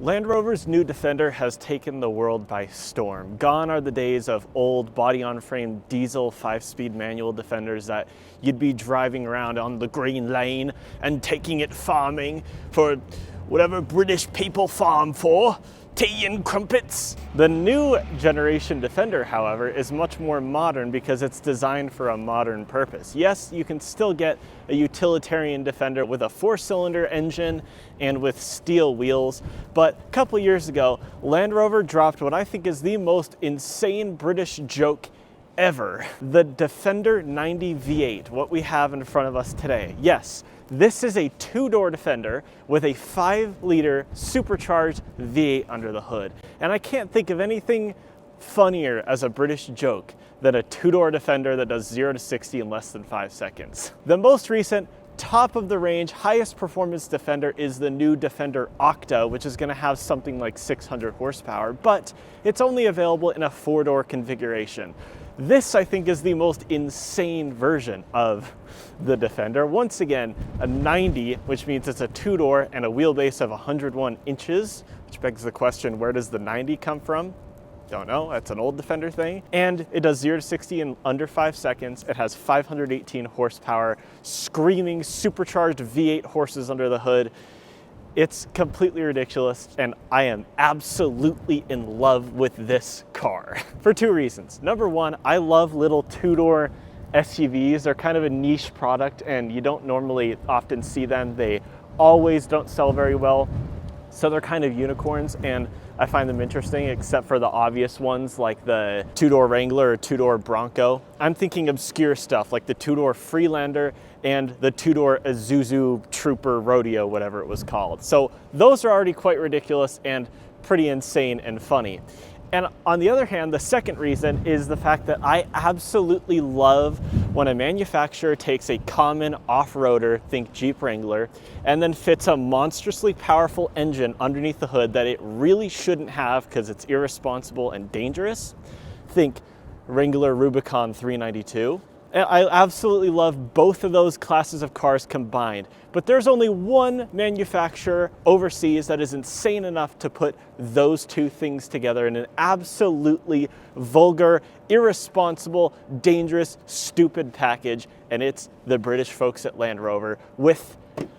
Land Rover's new Defender has taken the world by storm. Gone are the days of old body-on-frame diesel 5-speed manual Defenders that you'd be driving around on the green lane and taking it farming for whatever British people farm for, tea and crumpets. The new generation Defender, however, is much more modern because it's designed for a modern purpose. Yes, you can still get a utilitarian Defender with a 4-cylinder engine and with steel wheels, but a couple years ago, Land Rover dropped what I think is the most insane British joke ever. The Defender 90 V8, what we have in front of us today. Yes, this is a 2-door Defender with a 5-liter supercharged V8 under the hood. And I can't think of anything funnier as a British joke than a 2-door Defender that does 0 to 60 in less than 5 seconds. The most recent top of the range, highest performance Defender is the new Defender Octa, which is going to have something like 600 horsepower, but it's only available in a 4-door configuration. This, I think, is the most insane version of the Defender. Once again, a 90, which means it's a 2-door and a wheelbase of 101 inches, which begs the question, where does the 90 come from? Don't know, that's an old Defender thing. And it does 0 to 60 in under 5 seconds. It has 518 horsepower, screaming supercharged V8 horses under the hood. It's completely ridiculous, and I am absolutely in love with this car for 2 reasons. Number one, I love little 2-door SUVs. They're kind of a niche product, and you don't normally often see them. They always don't sell very well, so they're kind of unicorns, and I find them interesting, except for the obvious ones like the 2-door Wrangler or 2-door Bronco. I'm thinking obscure stuff like the 2-door Freelander and the 2-door Isuzu Trooper Rodeo, whatever it was called. So those are already quite ridiculous and pretty insane and funny. And on the other hand, the second reason is the fact that I absolutely love when a manufacturer takes a common off-roader, think Jeep Wrangler, and then fits a monstrously powerful engine underneath the hood that it really shouldn't have because it's irresponsible and dangerous. Think Wrangler Rubicon 392. I absolutely love both of those classes of cars combined, but there's only one manufacturer overseas that is insane enough to put those two things together in an absolutely vulgar, irresponsible, dangerous, stupid package, and it's the British folks at Land Rover with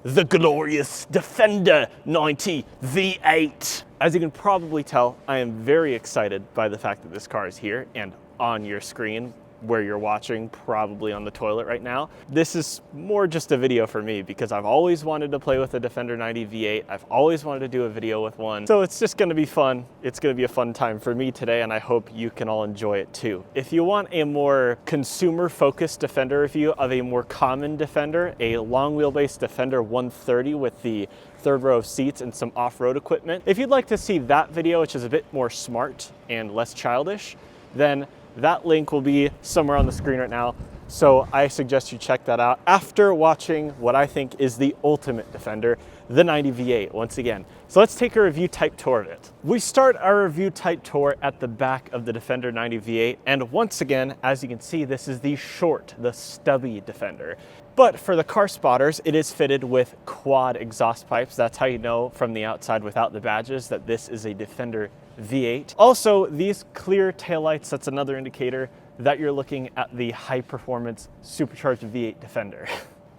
the glorious Defender 90 V8. As you can probably tell, I am very excited by the fact that this car is here and on your screen, where you're watching, probably on the toilet right now. This is more just a video for me because I've always wanted to play with a Defender 90 V8. I've always wanted to do a video with one. So it's just gonna be fun. It's gonna be a fun time for me today, and I hope you can all enjoy it too. If you want a more consumer-focused Defender review of a more common Defender, a long wheelbase Defender 130 with the 3rd row of seats and some off-road equipment, if you'd like to see that video, which is a bit more smart and less childish, then that link will be somewhere on the screen right now. So I suggest you check that out after watching what I think is the ultimate Defender, the 90 V8 once again. So let's take a review type tour of it. We start our review type tour at the back of the Defender 90 V8. And once again, as you can see, this is the short, the stubby Defender. But for the car spotters, it is fitted with quad exhaust pipes. That's how you know from the outside without the badges that this is a Defender V8. Also, these clear taillights, that's another indicator that you're looking at the high performance supercharged V8 Defender.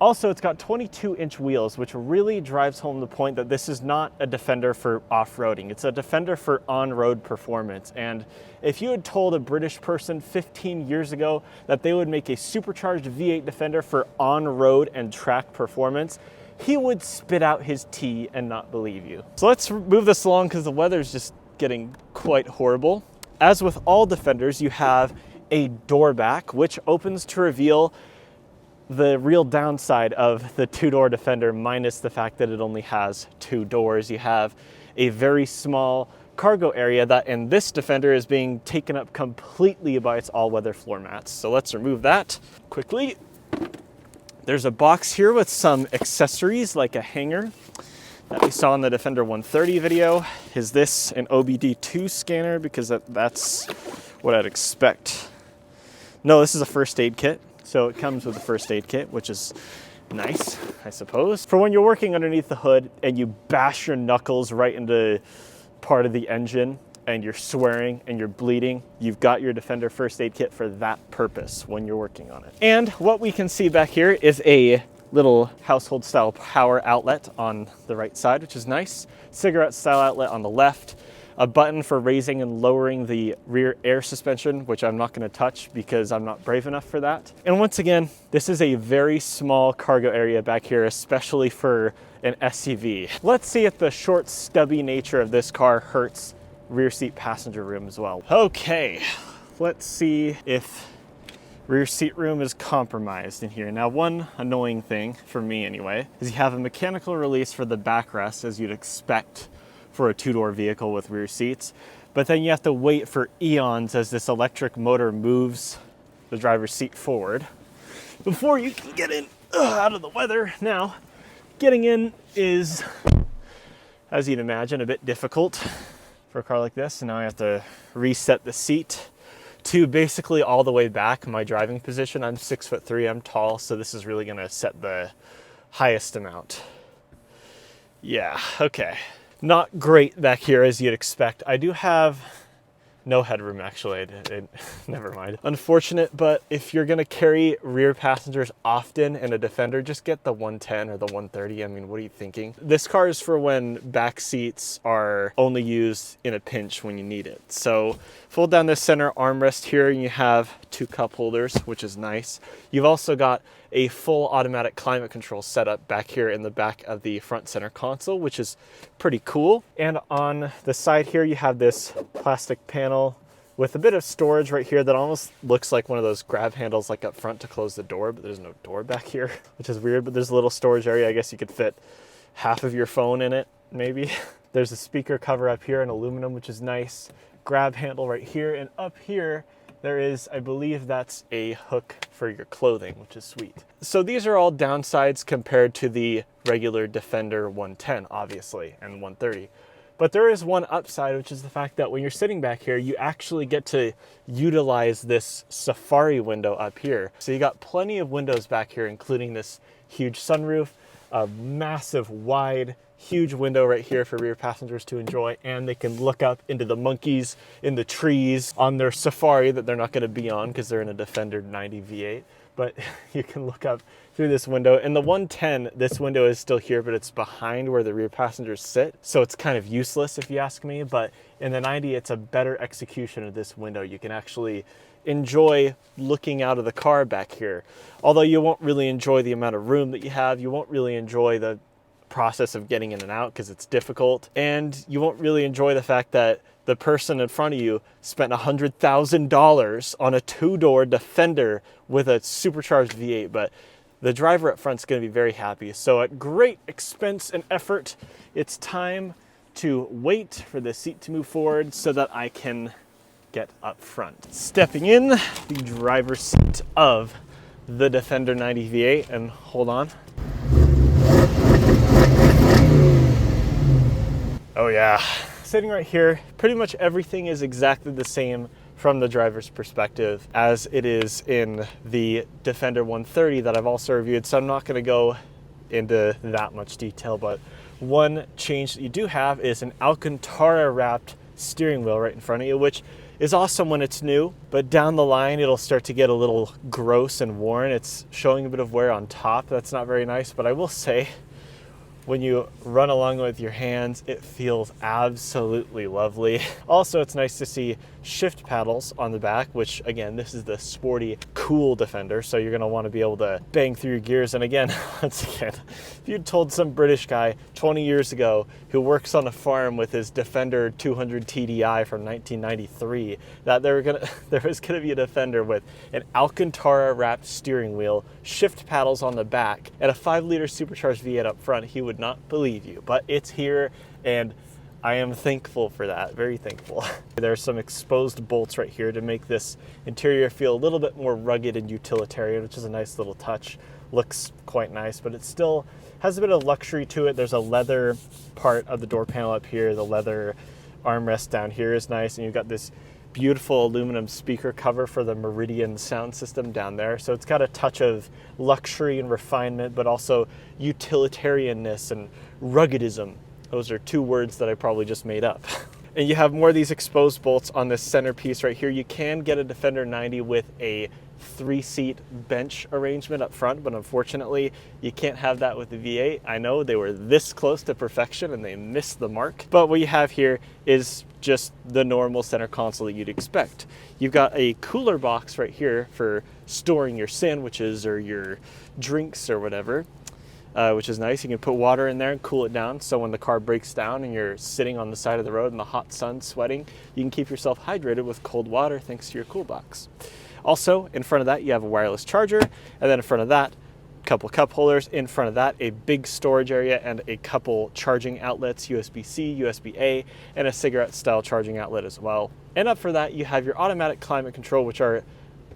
Also, it's got 22-inch wheels, which really drives home the point that this is not a Defender for off-roading. It's a Defender for on-road performance. And if you had told a British person 15 years ago that they would make a supercharged V8 Defender for on-road and track performance, he would spit out his tea and not believe you. So let's move this along because the weather's just getting quite horrible. As with all Defenders, you have a door back, which opens to reveal the real downside of the 2-door Defender, minus the fact that it only has 2 doors. You have a very small cargo area that in this Defender is being taken up completely by its all-weather floor mats. So let's remove that quickly. There's a box here with some accessories like a hanger that we saw in the Defender 130 video. Is this an OBD2 scanner? Because that's what I'd expect. No, this is a first aid kit. So it comes with a first aid kit, which is nice, I suppose. For when you're working underneath the hood and you bash your knuckles right into part of the engine and you're swearing and you're bleeding, you've got your Defender first aid kit for that purpose when you're working on it. And what we can see back here is a little household style power outlet on the right side, which is nice. Cigarette style outlet on the left. A button for raising and lowering the rear air suspension, which I'm not going to touch because I'm not brave enough for that. And once again, this is a very small cargo area back here, especially for an SUV. Let's see if the short, stubby nature of this car hurts rear seat passenger room as well. Okay, let's see if rear seat room is compromised in here. Now, one annoying thing, for me anyway, is you have a mechanical release for the backrest, as you'd expect for a two-door vehicle with rear seats, but then you have to wait for eons as this electric motor moves the driver's seat forward before you can get in out of the weather. Now, getting in is, as you'd imagine, a bit difficult for a car like this. And now I have to reset the seat to basically all the way back my driving position. I'm 6'3", I'm tall, so this is really gonna set the highest amount. Yeah, okay. Not great back here as you'd expect. I do have no headroom actually, never mind. Unfortunate, but if you're gonna carry rear passengers often in a Defender, just get the 110 or the 130. I mean, what are you thinking? This car is for when back seats are only used in a pinch when you need it. So fold down this center armrest here and you have two cup holders, which is nice. You've also got a full automatic climate control setup back here in the back of the front center console, which is pretty cool. And on the side here, you have this plastic panel with a bit of storage right here that almost looks like one of those grab handles like up front to close the door, but there's no door back here, which is weird, but there's a little storage area. I guess you could fit half of your phone in it, maybe. There's a speaker cover up here in aluminum, which is nice. Grab handle right here, and up here, there is, I believe that's a hook for your clothing, which is sweet. So these are all downsides compared to the regular Defender 110, obviously, and 130. But there is one upside, which is the fact that when you're sitting back here, you actually get to utilize this Safari window up here. So you got plenty of windows back here, including this huge sunroof, a massive, wide, huge window right here for rear passengers to enjoy, and they can look up into the monkeys in the trees on their Safari that they're not going to be on because they're in a Defender 90 V8, but you can look up through this window. In the 110, this window is still here, but it's behind where the rear passengers sit, so it's kind of useless if you ask me. But in the 90, it's a better execution of this window. You can actually enjoy looking out of the car back here, although you won't really enjoy the amount of room that you have. You won't really enjoy the process of getting in and out because it's difficult, and you won't really enjoy the fact that the person in front of you spent $100,000 on a two-door Defender with a supercharged V8, but the driver up front is going to be very happy. So at great expense and effort, it's time to wait for the seat to move forward so that I can get up front. Stepping in the driver's seat of the Defender 90 V8, and hold on. Oh yeah, sitting right here, pretty much everything is exactly the same from the driver's perspective as it is in the Defender 130 that I've also reviewed, so I'm not going to go into that much detail, but one change that you do have is an Alcantara wrapped steering wheel right in front of you, which is awesome when it's new, but down the line it'll start to get a little gross and worn. It's showing a bit of wear on top. That's not very nice, but I will say, when you run along with your hands, it feels absolutely lovely. Also, it's nice to see shift paddles on the back, which again, this is the sporty, cool Defender, so you're gonna wanna be able to bang through your gears. And again, once again, if you'd told some British guy 20 years ago who works on a farm with his Defender 200 TDI from 1993 that there was gonna be a Defender with an Alcantara wrapped steering wheel, shift paddles on the back, and a 5-liter supercharged V8 up front, he would not believe you. But it's here, and I am thankful for that, very thankful. There are some exposed bolts right here to make this interior feel a little bit more rugged and utilitarian, which is a nice little touch. Looks quite nice, but it still has a bit of luxury to it. There's a leather part of the door panel up here. The leather armrest down here is nice, and you've got this beautiful aluminum speaker cover for the Meridian sound system down there. So it's got a touch of luxury and refinement, but also utilitarianness and ruggedism. Those are two words that I probably just made up. And you have more of these exposed bolts on this centerpiece right here. You can get a Defender 90 with a 3-seat bench arrangement up front, but unfortunately you can't have that with the V8. I know they were this close to perfection and they missed the mark, but what you have here is just the normal center console that you'd expect. You've got a cooler box right here for storing your sandwiches or your drinks or whatever, which is nice. You can put water in there and cool it down, so when the car breaks down and you're sitting on the side of the road in the hot sun sweating, you can keep yourself hydrated with cold water thanks to your cool box. Also, in front of that, you have a wireless charger, and then in front of that, a couple cup holders. In front of that, a big storage area and a couple charging outlets, USB-C, USB-A, and a cigarette-style charging outlet as well. And up for that, you have your automatic climate control, which are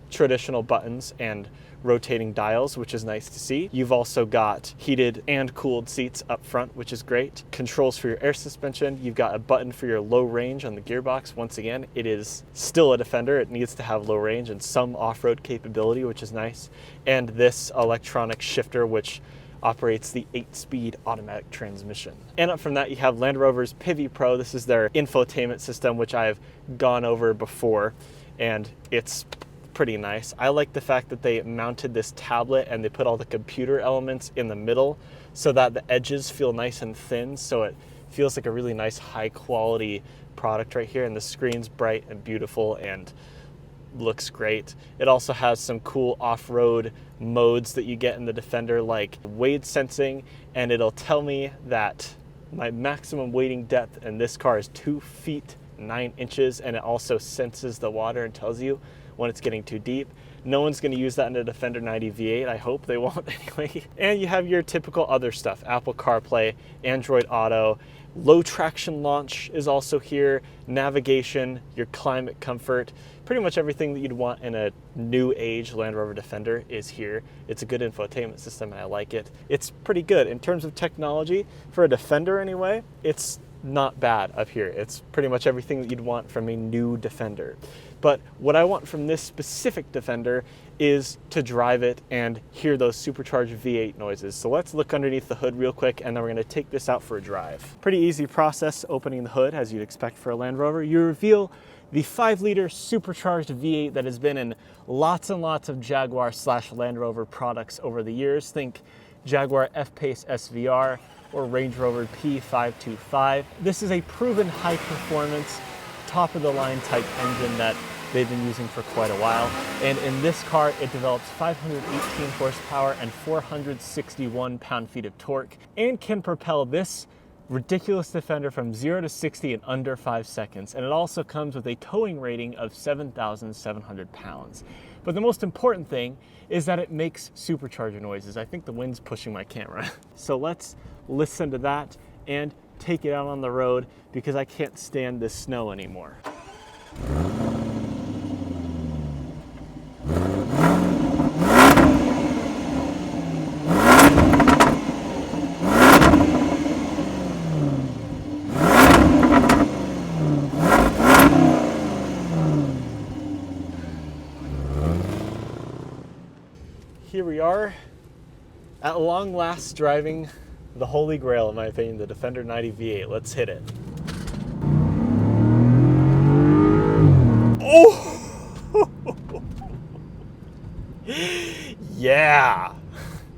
traditional buttons and rotating dials, which is nice to see. You've also got heated and cooled seats up front, which is great. Controls for your air suspension. You've got a button for your low range on the gearbox. Once again, it is still a Defender. It needs to have low range and some off-road capability, which is nice. And this electronic shifter, which operates the 8-speed automatic transmission. And up from that, you have Land Rover's Pivi Pro. This is their infotainment system, which I've gone over before, and it's pretty nice. I like the fact that they mounted this tablet and they put all the computer elements in the middle so that the edges feel nice and thin, so it feels like a really nice high quality product right here, and the screen's bright and beautiful and looks great. It also has some cool off-road modes that you get in the Defender, like weight sensing, and it'll tell me that my maximum wading depth in this car is 2 feet 9 inches, and it also senses the water and tells you when it's getting too deep. No one's going to use that in a Defender 90 V8. I hope they won't anyway. And you have your typical other stuff: Apple CarPlay, Android Auto, low traction launch is also here, navigation, your climate comfort, pretty much everything that you'd want in a new age Land Rover Defender is here. It's a good infotainment system and I like it. It's pretty good in terms of technology for a Defender anyway. It's not bad up here. It's pretty much everything that you'd want from a new Defender. But what I want from this specific Defender is to drive it and hear those supercharged V8 noises. So let's look underneath the hood real quick, and then we're going to take this out for a drive. Pretty easy process opening the hood, as you'd expect for a Land Rover. You reveal the 5-liter supercharged V8 that has been in lots and lots of Jaguar / Land Rover products over the years. Think Jaguar F-Pace SVR or Range Rover P525. This is a proven high performance, top of the line type engine that they've been using for quite a while. And in this car, it develops 518 horsepower and 461 pound-feet of torque, and can propel this ridiculous Defender from 0 to 60 in under 5 seconds. And it also comes with a towing rating of 7,700 pounds. But the most important thing is that it makes supercharger noises. I think the wind's pushing my camera. So let's listen to that and take it out on the road, because I can't stand this snow anymore. Here we are, at long last, driving the holy grail, in my opinion, the Defender 90 V8. Let's hit it. Oh! Yeah!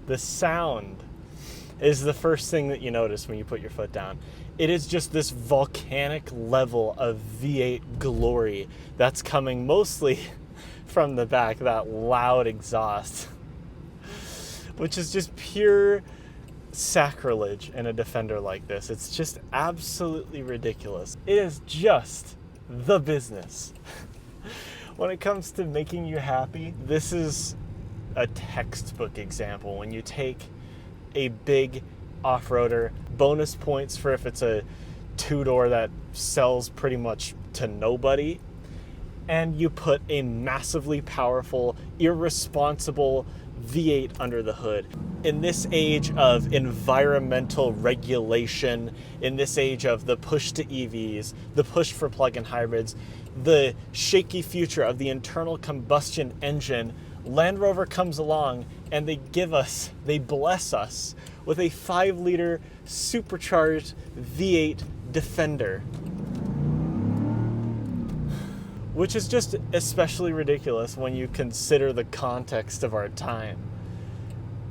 The sound is the first thing that you notice when you put your foot down. It is just this volcanic level of V8 glory that's coming mostly from the back, that loud exhaust, which is just pure sacrilege in a Defender like this. It's just absolutely ridiculous. It is just the business. When it comes to making you happy, this is a textbook example. When you take a big off-roader, bonus points for if it's a two-door that sells pretty much to nobody, and you put a massively powerful, irresponsible V8 under the hood. In this age of environmental regulation, in this age of the push to EVs, the push for plug-in hybrids, the shaky future of the internal combustion engine, Land Rover comes along and they bless us with a 5-liter supercharged V8 Defender, which is just especially ridiculous when you consider the context of our time.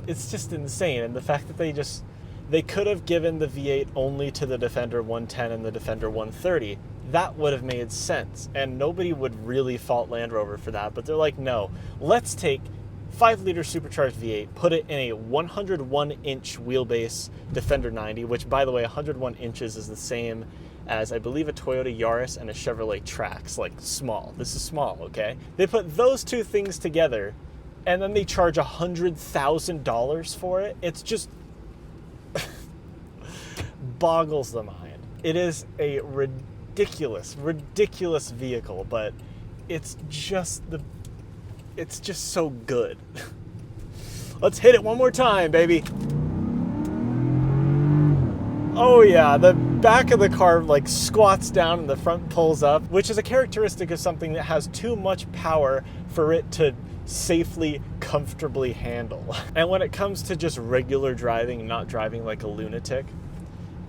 It's just insane. And the fact that they could have given the V8 only to the Defender 110 and the Defender 130. That would have made sense. And nobody would really fault Land Rover for that. But they're like, no, let's take 5-liter supercharged V8, put it in a 101-inch wheelbase Defender 90, which, by the way, 101 inches is the same as, I believe, a Toyota Yaris and a Chevrolet Trax, like small. This is small, okay? They put those two things together, and then they charge $100,000 for it. It's just boggles the mind. It is a ridiculous vehicle, but it's just so good. Let's hit it one more time, baby. Oh yeah, the back of the car like squats down and the front pulls up, which is a characteristic of something that has too much power for it to safely, comfortably handle. And when it comes to just regular driving, not driving like a lunatic,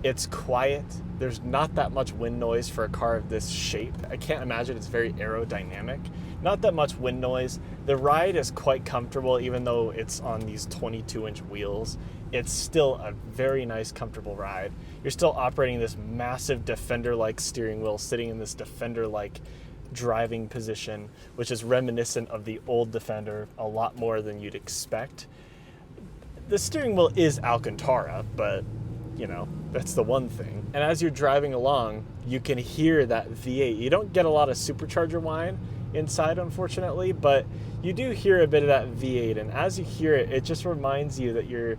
it's quiet. There's not that much wind noise for a car of this shape. I can't imagine it's very aerodynamic. Not that much wind noise. The ride is quite comfortable, even though it's on these 22-inch wheels. It's still a very nice, comfortable ride. You're still operating this massive Defender-like steering wheel, sitting in this Defender-like driving position, which is reminiscent of the old Defender a lot more than you'd expect. The steering wheel is Alcantara, but you know, that's the one thing. And as you're driving along, you can hear that V8. You don't get a lot of supercharger whine inside, unfortunately, but you do hear a bit of that V8. And as you hear it, it just reminds you that you're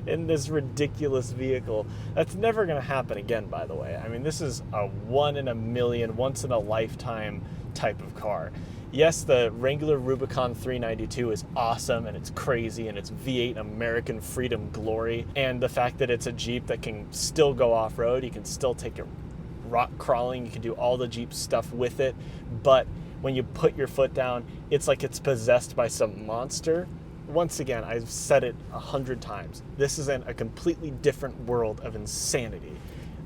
in this ridiculous vehicle. That's never going to happen again, by the way. I mean, this is a 1 in a million, once in a lifetime type of car. Yes, the Wrangler Rubicon 392 is awesome and it's crazy and it's V8 American freedom glory. And the fact that it's a Jeep that can still go off-road, you can still take it rock crawling, you can do all the Jeep stuff with it. But when you put your foot down, it's like it's possessed by some monster. Once again, I've said it 100 times. This is in a completely different world of insanity.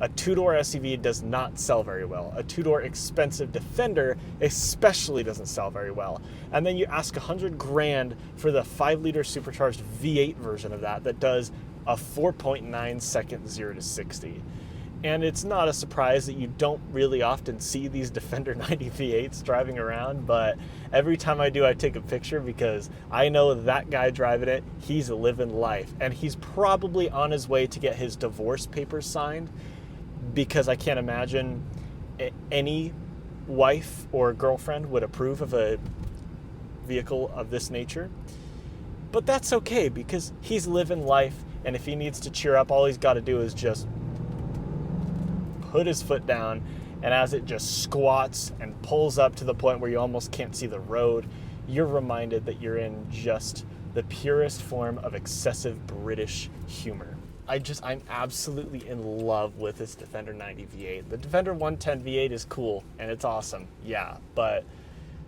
A 2-door SUV does not sell very well. A 2-door expensive Defender especially doesn't sell very well. And then you ask $100,000 for the 5-liter supercharged V8 version of that does a 4.9 second 0 to 60. And it's not a surprise that you don't really often see these Defender 90 V8s driving around, but every time I do, I take a picture because I know that guy driving it, he's living life. And he's probably on his way to get his divorce papers signed, because I can't imagine any wife or girlfriend would approve of a vehicle of this nature. But that's okay, because he's living life, and if he needs to cheer up, all he's got to do is just put his foot down, and as it just squats and pulls up to the point where you almost can't see the road, you're reminded that you're in just the purest form of excessive British humor. I'm absolutely in love with this Defender 90 V8. The Defender 110 V8 is cool and it's awesome, yeah, but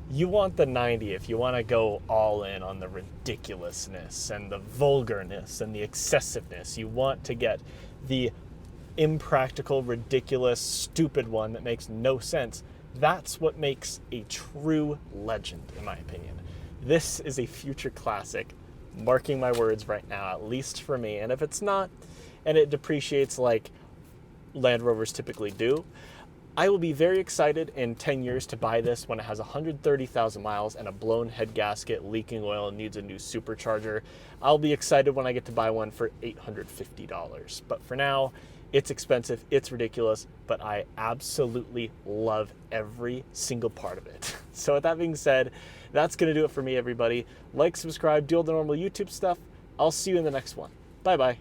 you want the 90 if you want to go all in on the ridiculousness and the vulgarness and the excessiveness. You want to get the impractical, ridiculous, stupid one that makes no sense. That's what makes a true legend, in my opinion. This is a future classic, marking my words right now, at least for me. And if it's not, and it depreciates like Land Rovers typically do, I will be very excited in 10 years to buy this when it has 130,000 miles and a blown head gasket, leaking oil, and needs a new supercharger. I'll be excited when I get to buy one for $850. But for now, it's expensive, it's ridiculous, but I absolutely love every single part of it. So with that being said, that's going to do it for me, everybody. Like, subscribe, do all the normal YouTube stuff. I'll see you in the next one. Bye-bye.